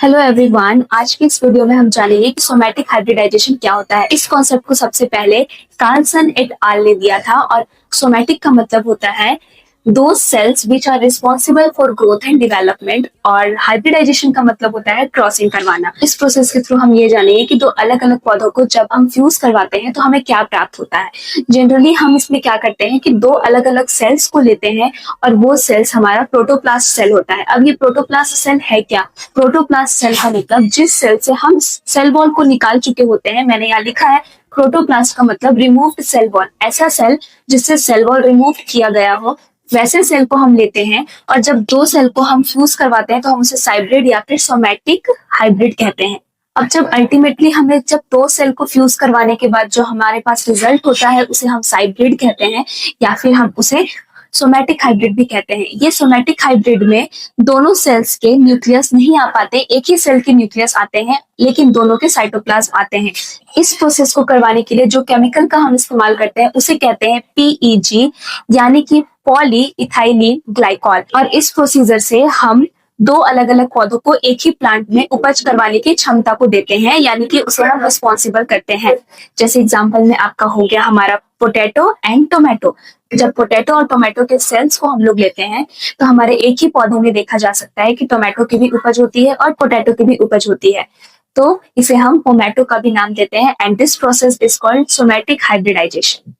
Hello everyone, आज की इस वीडियो में हम जानेंगे कि सोमैटिक हाइब्रिडाइजेशन क्या होता है। इस कॉन्सेप्ट को सबसे पहले कार्लसन एट आल ने दिया था और सोमैटिक का मतलब होता है दो cells which are responsible for growth and development, और हाइब्रिडाइजेशन का मतलब होता है क्रॉसिंग करवाना। इस प्रोसेस के थ्रू हम ये जानेंगे कि दो अलग अलग पौधों को जब हम फ्यूज करवाते हैं तो हमें क्या प्राप्त होता है। जनरली हम इसमें क्या करते हैं कि दो अलग अलग सेल्स को लेते हैं और वो सेल्स हमारा प्रोटोप्लास्ट सेल होता है। अब ये प्रोटोप्लास्ट सेल है क्या? प्रोटोप्लास्ट सेल का मतलब जिस सेल से हम सेल वॉल को निकाल चुके होते हैं। मैंने यहाँ लिखा है प्रोटोप्लास्ट का मतलब रिमूव्ड सेल वॉल, ऐसा सेल जिससे सेल वॉल रिमूव किया गया हो, वैसे सेल को हम लेते हैं। और जब दो सेल को हम फ्यूज करवाते हैं तो हम उसे साइब्रिड या फिर सोमैटिक हाइब्रिड कहते हैं। अब जब अल्टीमेटली हमें जब दो सेल को फ्यूज करवाने के बाद जो हमारे पास रिजल्ट होता है उसे हम साइब्रिड कहते हैं, या फिर हम उसे सोमैटिक हाइब्रिड भी कहते हैं। ये सोमैटिक हाइब्रिड में दोनों सेल्स के न्यूक्लियस नहीं आ पाते, एक ही सेल के न्यूक्लियस आते हैं लेकिन दोनों के साइटोप्लाज्म आते हैं। इस प्रोसेस को करवाने के लिए जो केमिकल का हम इस्तेमाल करते हैं उसे कहते हैं पीईजी, यानी कि पॉली इथाइलिन ग्लाइकॉल। और इस प्रोसीजर से हम दो अलग अलग पौधों को एक ही प्लांट में उपज करवाने की क्षमता को देते हैं, यानी कि उसे हम रिस्पॉन्सिबल करते हैं। जैसे एग्जाम्पल में आपका हो गया हमारा पोटैटो एंड टोमेटो। जब पोटैटो और टोमेटो के सेल्स को हम लोग लेते हैं तो हमारे एक ही पौधे में देखा जा सकता है कि टोमेटो की भी उपज होती है और पोटैटो की भी उपज होती है। तो इसे हम पोमैटो का भी नाम देते हैं and this process is called somatic hybridisation.